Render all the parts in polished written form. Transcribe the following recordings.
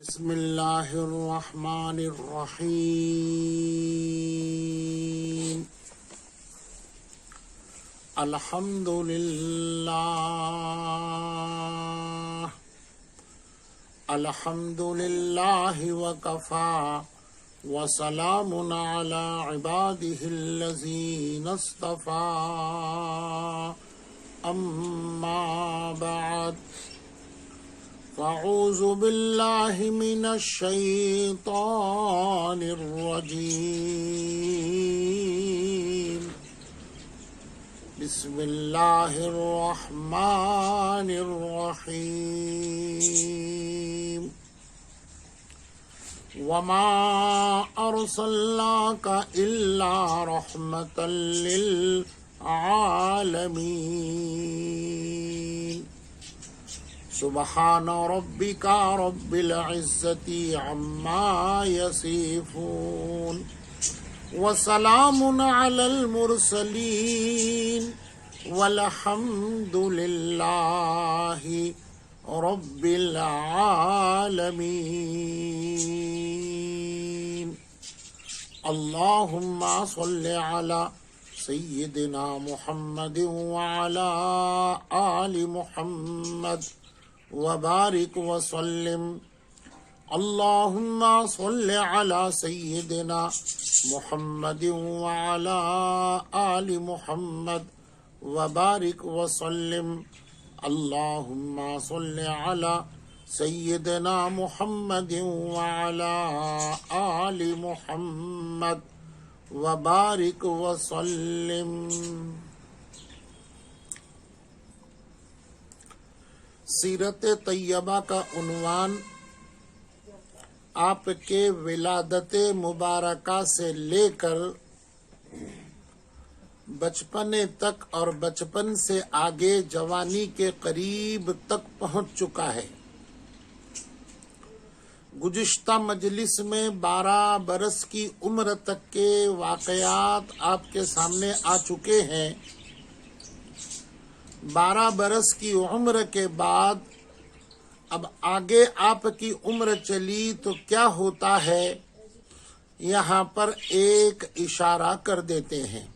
بسم اللہ الرحمن الرحیم الحمد للہ وکفى وسلام علی عباده الذین اصطفى اما بعد فاعوذ باللہ من الشیطان الرجیم بسم اللہ الرحمن الرحیم وما ارسلناک الا رحمۃ للعالمین سبحان ربک رب العزة عما یصفون وسلام علی المرسلین والحمد للہ رب العالمین اللہم صل علی سیدنا محمد وعلی آل محمد وبارک وسلم اللہم صل علی سیدنا محمد وعلی آل محمد وبارک وسلم اللہم صل علی سیدنا محمد وعلی آل محمد وبارک وسلم۔ سیرت طیبہ کا عنوان آپ کے ولادت مبارکہ سے لے کر بچپن تک اور بچپن سے آگے جوانی کے قریب تک پہنچ چکا ہے۔ گزشتہ مجلس میں 12 برس کی عمر تک کے واقعات آپ کے سامنے آ چکے ہیں۔ 12 برس کی عمر کے بعد اب آگے آپ کی عمر چلی تو کیا ہوتا ہے، یہاں پر ایک اشارہ کر دیتے ہیں۔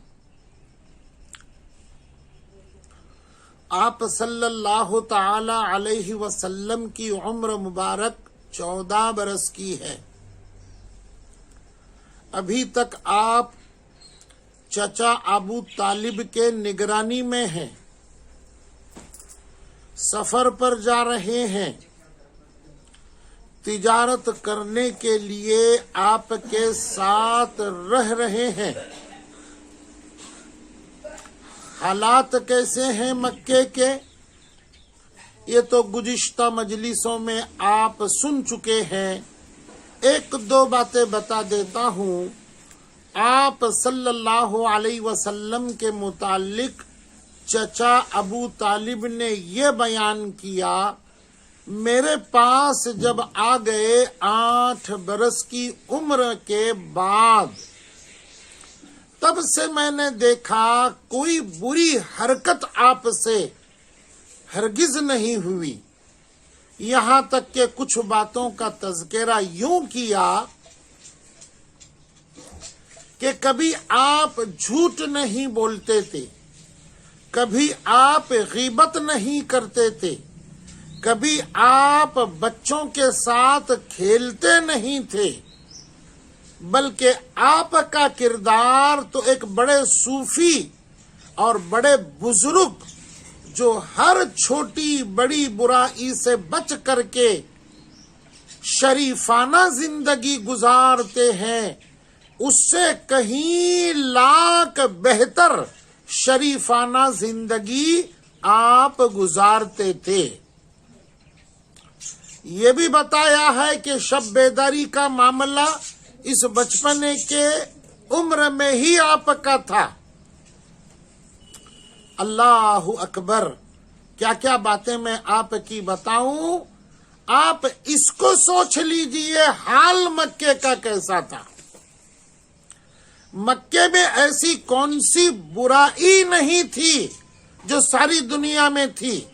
آپ صلی اللہ تعالی علیہ وسلم کی عمر مبارک 14 برس کی ہے۔ ابھی تک آپ چچا ابو طالب کے نگرانی میں ہیں، سفر پر جا رہے ہیں، تجارت کرنے کے لیے آپ کے ساتھ رہ رہے ہیں۔ حالات کیسے ہیں مکے کے، یہ تو گزشتہ مجلسوں میں آپ سن چکے ہیں۔ ایک دو باتیں بتا دیتا ہوں۔ آپ صلی اللہ علیہ وسلم کے متعلق چچا ابو طالب نے یہ بیان کیا، میرے پاس جب آ گئے 8 برس کی عمر کے بعد، تب سے میں نے دیکھا کوئی بری حرکت آپ سے ہرگز نہیں ہوئی، یہاں تک کہ کچھ باتوں کا تذکرہ یوں کیا کہ کبھی آپ جھوٹ نہیں بولتے تھے، کبھی آپ غیبت نہیں کرتے تھے، کبھی آپ بچوں کے ساتھ کھیلتے نہیں تھے، بلکہ آپ کا کردار تو ایک بڑے صوفی اور بڑے بزرگ جو ہر چھوٹی بڑی برائی سے بچ کر کے شریفانہ زندگی گزارتے ہیں، اس سے کہیں لاکھ بہتر شریفانہ زندگی آپ گزارتے تھے۔ یہ بھی بتایا ہے کہ شب بیداری کا معاملہ اس بچپنے کے عمر میں ہی آپ کا تھا۔ اللہ اکبر، کیا کیا باتیں میں آپ کی بتاؤں، آپ اس کو سوچ لیجئے حال مکے کا کیسا تھا۔ مکے میں ایسی کون سی برائی نہیں تھی جو ساری دنیا میں تھی۔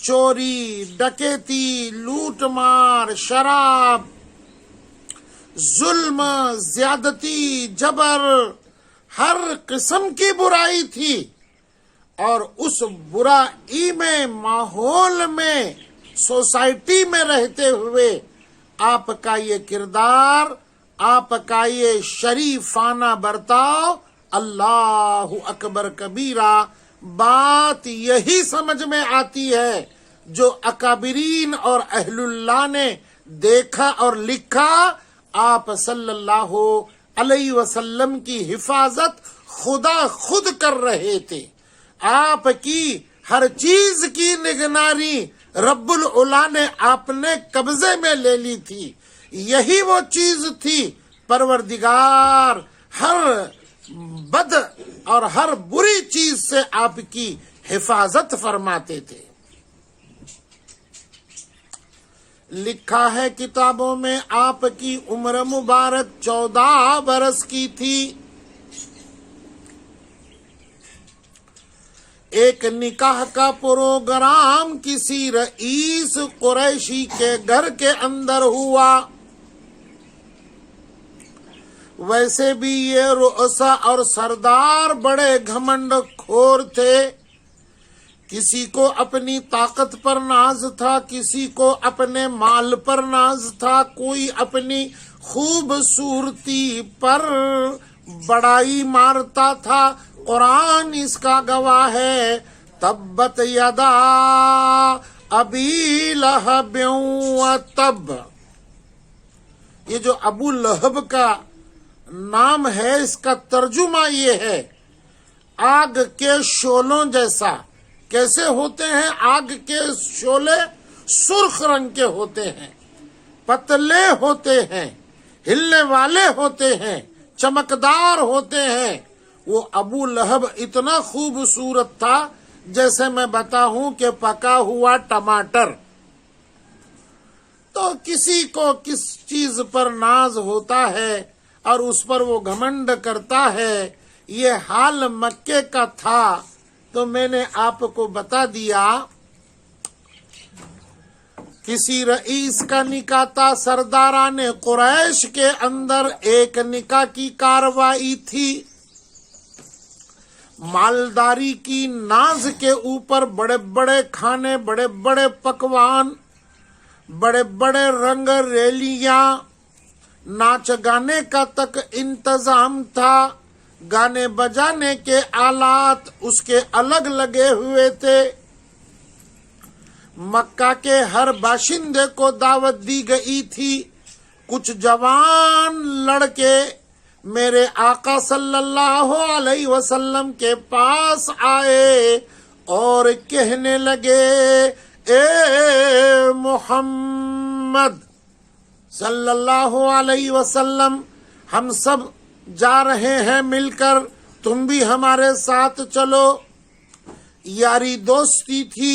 چوری، ڈکیتی، لوٹ مار، شراب، ظلم، زیادتی، جبر، ہر قسم کی برائی تھی، اور اس برائی میں ماحول میں سوسائٹی میں رہتے ہوئے آپ کا یہ کردار، آپ کا یہ شریفانہ برتاؤ، اللہ اکبر کبیرہ، بات یہی سمجھ میں آتی ہے جو اکابرین اور اہل اللہ نے دیکھا اور لکھا۔ آپ صلی اللہ علیہ وسلم کی حفاظت خدا خود کر رہے تھے، آپ کی ہر چیز کی نگرانی رب العلا نے اپنے قبضے میں لے لی تھی۔ یہی وہ چیز تھی، پروردگار ہر بد اور ہر بری چیز سے آپ کی حفاظت فرماتے تھے۔ لکھا ہے کتابوں میں آپ کی عمر مبارک 14 برس کی تھی۔ ایک نکاح کا پروگرام کسی رئیس قریشی کے گھر کے اندر ہوا۔ ویسے بھی یہ رؤسا اور سردار بڑے گھمنڈ خور تھے، کسی کو اپنی طاقت پر ناز تھا، کسی کو اپنے مال پر ناز تھا، کوئی اپنی خوبصورتی پر بڑائی مارتا تھا۔ قرآن اس کا گواہ ہے، تبت یدا ابی لہب وتب۔ یہ جو ابو لہب کا نام ہے، اس کا ترجمہ یہ ہے آگ کے شعلوں جیسا۔ کیسے ہوتے ہیں آگ کے شعلے؟ سرخ رنگ کے ہوتے ہیں، پتلے ہوتے ہیں، ہلنے والے ہوتے ہیں، چمکدار ہوتے ہیں۔ وہ ابو لہب اتنا خوبصورت تھا جیسے میں بتاؤں کہ پکا ہوا ٹماٹر۔ تو کسی کو کس چیز پر ناز ہوتا ہے اور اس پر وہ گھمنڈ کرتا ہے، یہ حال مکے کا تھا۔ تو میں نے آپ کو بتا دیا، کسی رئیس کا نکاح تھا، سرداران قریش کے اندر ایک نکاح کی کارروائی تھی۔ مالداری کی ناز کے اوپر بڑے بڑے کھانے، بڑے بڑے پکوان، بڑے بڑے رنگ ریلیاں، ناچ گانے کا تک انتظام تھا، گانے بجانے کے آلات اس کے الگ لگے ہوئے تھے۔ مکہ کے ہر باشندے کو دعوت دی گئی تھی۔ کچھ جوان لڑکے میرے آقا صلی اللہ علیہ وسلم کے پاس آئے اور کہنے لگے، اے محمد صلی اللہ علیہ وسلم، ہم سب جا رہے ہیں مل کر، تم بھی ہمارے ساتھ چلو۔ یاری دوستی تھی،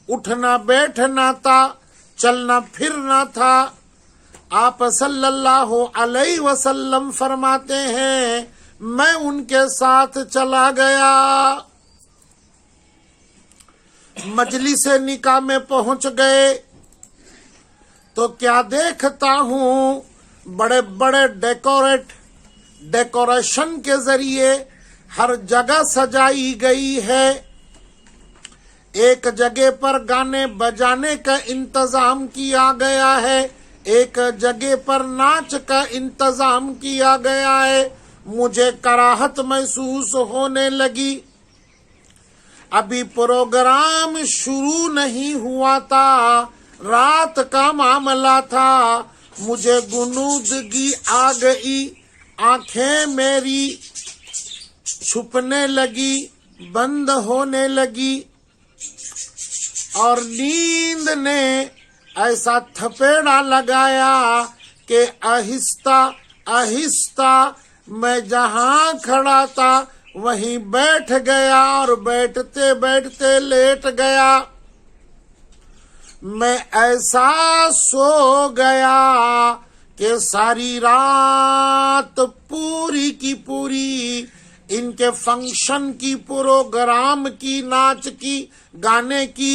اٹھنا بیٹھنا تھا، چلنا پھرنا تھا۔ آپ صلی اللہ علیہ وسلم فرماتے ہیں، میں ان کے ساتھ چلا گیا۔ مجلس نکاح میں پہنچ گئے تو کیا دیکھتا ہوں، بڑے بڑے ڈیکوریشن کے ذریعے ہر جگہ سجائی گئی ہے۔ ایک جگہ پر گانے بجانے کا انتظام کیا گیا ہے، ایک جگہ پر ناچ کا انتظام کیا گیا ہے۔ مجھے کراہت محسوس ہونے لگی۔ ابھی پروگرام شروع نہیں ہوا تھا، رات کا معاملہ تھا۔ مجھے غنودگی آ گئی، آنکھیں میری چھپنے لگی، بند ہونے لگی، اور نیند نے ایسا تھپیڑا لگایا کہ آہستہ آہستہ میں جہاں کھڑا تھا وہیں بیٹھ گیا، اور بیٹھتے بیٹھتے لیٹ گیا۔ میں ایسا سو گیا کہ ساری رات پوری کی پوری ان کے فنکشن کی، پروگرام کی، ناچ کی، گانے کی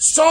100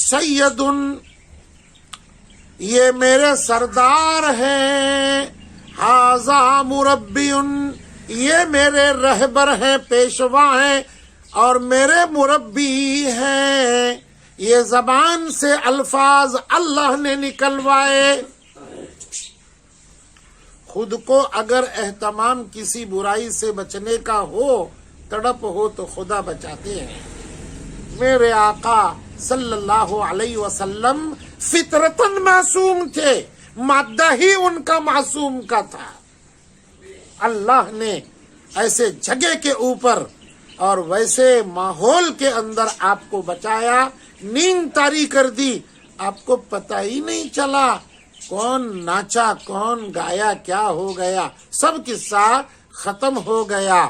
سید، یہ میرے سردار ہیں، ھذا مربی، یہ میرے رہبر ہیں، پیشوا ہیں اور میرے مربی ہیں۔ یہ زبان سے الفاظ اللہ نے نکلوائے۔ خود کو اگر اہتمام کسی برائی سے بچنے کا ہو، تڑپ ہو، تو خدا بچاتے ہیں۔ میرے آقا صلی اللہ علیہ وسلم فطرتاً معصوم تھے، مادہ ہی ان کا معصوم کا تھا۔ اللہ نے ایسے جگہ کے اوپر اور ویسے ماحول کے اندر آپ کو بچایا، نیند طاری کر دی، آپ کو پتہ ہی نہیں چلا کون ناچا کون گایا، کیا ہو گیا، سب قصہ ختم ہو گیا۔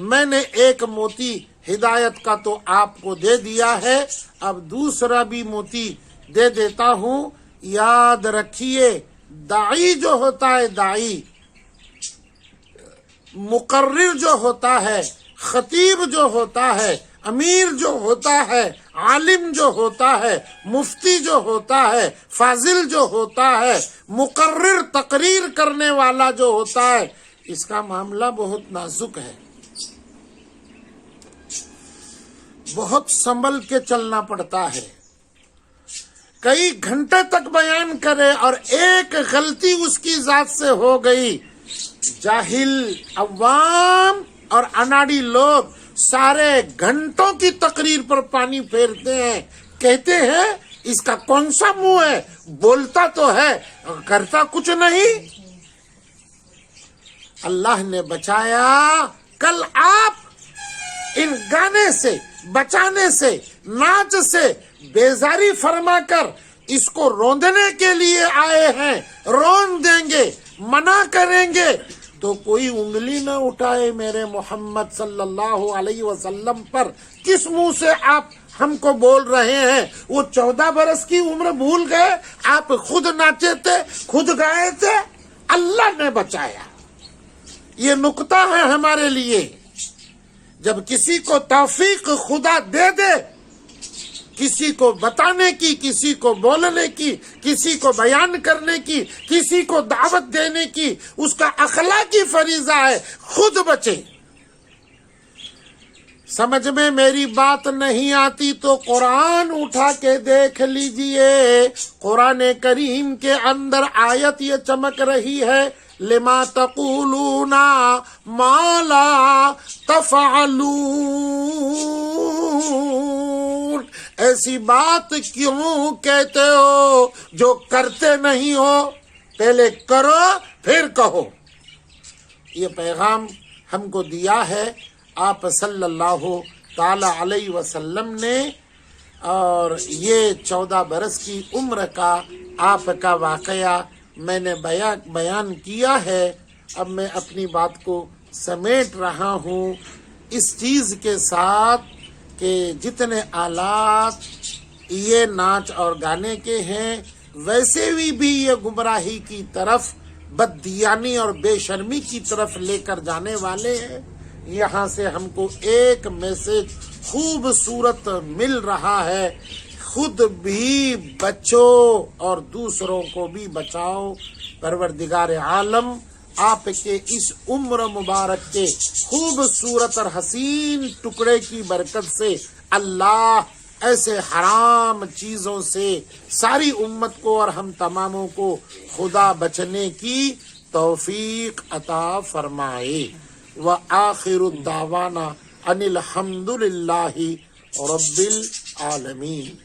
میں نے ایک موتی ہدایت کا تو آپ کو دے دیا ہے، اب دوسرا بھی موتی دے دیتا ہوں۔ یاد رکھیے، داعی جو ہوتا ہے، داعی مقرر جو ہوتا ہے، خطیب جو ہوتا ہے، امیر جو ہوتا ہے، عالم جو ہوتا ہے، مفتی جو ہوتا ہے، فاضل جو ہوتا ہے، مقرر تقریر کرنے والا جو ہوتا ہے، اس کا معاملہ بہت نازک ہے، بہت سنبھل کے چلنا پڑتا ہے۔ کئی گھنٹے تک بیان کرے اور ایک غلطی اس کی ذات سے ہو گئی، جاہل عوام اور اناڑی لوگ سارے گھنٹوں کی تقریر پر پانی پھیرتے ہیں، کہتے ہیں اس کا کون سا منہ ہے، بولتا تو ہے کرتا کچھ نہیں۔ اللہ نے بچایا۔ کل آپ ان گانے سے، بچانے سے، ناچ سے بیزاری فرما کر اس کو روندنے کے لیے آئے ہیں، رون دیں گے، منع کریں گے تو کوئی انگلی نہ اٹھائے میرے محمد صلی اللہ علیہ وسلم پر۔ کس منہ سے آپ ہم کو بول رہے ہیں؟ وہ 14 برس کی عمر بھول گئے؟ آپ خود ناچے تھے، خود گائے تھے، اللہ نے بچایا۔ یہ نقطہ ہے ہمارے لیے۔ جب کسی کو توفیق خدا دے دے، کسی کو بتانے کی، کسی کو بولنے کی، کسی کو بیان کرنے کی، کسی کو دعوت دینے کی، اس کا اخلاقی فریضہ ہے خود بچے۔ سمجھ میں میری بات نہیں آتی تو قرآن اٹھا کے دیکھ لیجئے، قرآن کریم کے اندر آیت یہ چمک رہی ہے، لما تقولون ما لا تفعلون، ایسی بات کیوں کہتے ہو جو کرتے نہیں ہو، پہلے کرو پھر کہو۔ یہ پیغام ہم کو دیا ہے آپ صلی اللہ تعالی علیہ وسلم نے، اور یہ 14 برس کی عمر کا آپ کا واقعہ میں نے بیان کیا ہے۔ اب میں اپنی بات کو سمیٹ رہا ہوں اس چیز کے ساتھ کہ جتنے آلات یہ ناچ اور گانے کے ہیں، ویسے بھی یہ گمراہی کی طرف، بددیانی اور بے شرمی کی طرف لے کر جانے والے ہیں۔ یہاں سے ہم کو ایک میسج خوبصورت مل رہا ہے، خود بھی بچو اور دوسروں کو بھی بچاؤ۔ پروردگار عالم آپ کے اس عمر مبارک کے خوبصورت اور حسین ٹکڑے کی برکت سے اللہ ایسے حرام چیزوں سے ساری امت کو اور ہم تماموں کو خدا بچنے کی توفیق عطا فرمائے۔ وآخر الدعوانا ان الحمد للہ رب العالمین۔